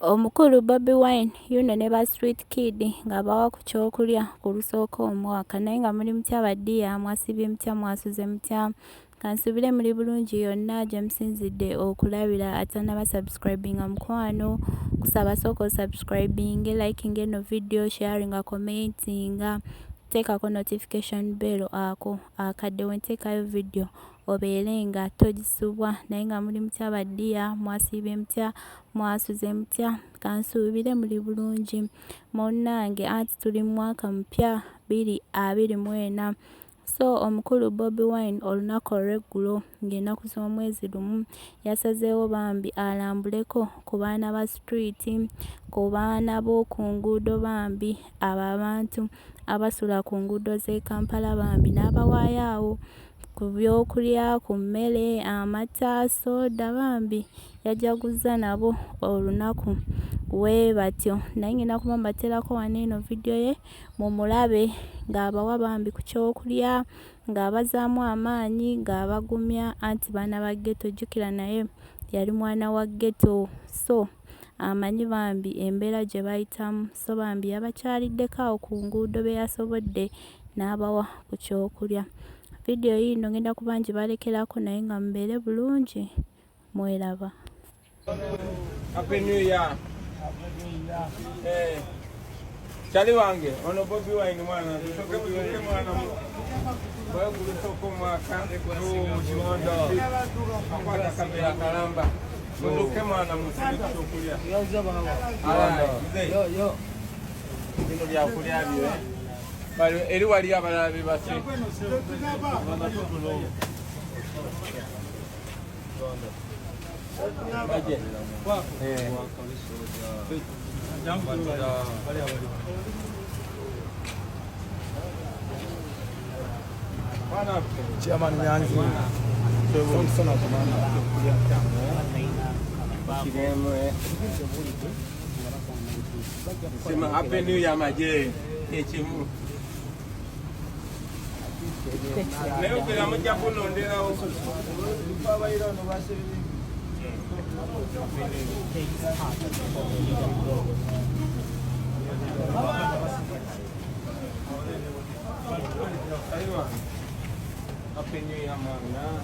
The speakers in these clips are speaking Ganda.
Omukulu Bobiwine yuno ne ba Street Kid nga bawa ku kyokulya ku lusooka omwaka naye nga muli mutya baddiya mwasibye mutya mwasuze mutya kansubire muli bulungi yonna gye musinzidde okulabira atanaba subscribinga mukwano kusaba sooka subscribing liking eno video sharinga commentinga teekako notification bell ako akadde wenteekayo video obeere nga togisubwa naye nga muli mutya baddiya mwasiibye mutya mwasuze mutya kansuubire muli bulungi munnange anti tuli mu mwaka mupya 2024 so omukulu Bobiwine olunaku olw'eggulo ng'ennaku z'omwezi lumu yasazeewo bambi alambuleko ku baana ba street ku baana b'oku nguudo bambi abo abantu abasula ku nguudo z'e Kampala bambi n'abawaayo awo ku byokulya ku mmere amata soda bambi yajaguza nabo olunaku we batyo naye ngenda kuba mbateerako wano eno video ye mumulabe ng'abawa bambi ku kyokulya ng'abazaamu amaanyi ng'abagumya anti baana ba ghetto jjukira naye yali mwana wa ghetto so amanyi bambi embeera gye bayitamu so bambi yabakyaliddeko awo ku nguudo be yasobodde n'abawa ku kyokulya video yino ngenda kuba ngibalekerako naye nga mubeere bulungi mweraba. Happy New Year. Chali wange ono Bobiwine mwana tutoke mwana bwa kulisoko mwaka mu kimondo akwata kamera kalamba mutuke mwana musiki chokulya yo bino bya kulya biwe bali eri wali abalabi basi Chairman Nyanzi. Sana kumana kulia tamu. Sema Happy New Year maje. Echimu. Leo kila mmoja kuno ndera baba ira no basiri. Happy New Year mana.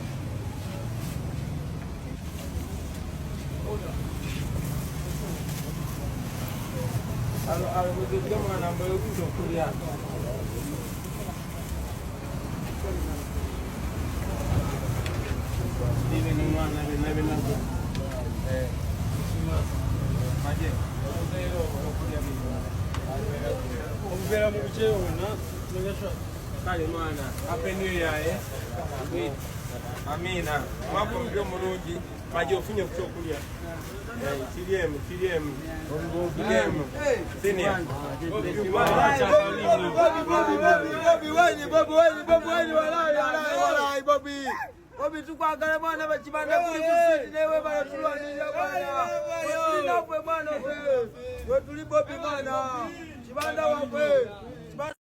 Alo begitu mana baru kuliah. Ini nungguan nabi nabi. Maje. Ombera mu cheo na ngesho. Kale mwana. Happy New Year Amina. Mwako mpyo mulungi. Maje ofunye kuchokulya. TDM. Senior. Bobiwine walai Bobi tukwagala mwana bakibanda kuli kusiti newe bana tulwanira bana. Tulina kwe mwana kwe. Tuli Bobi mwana. Kibanda wakwe.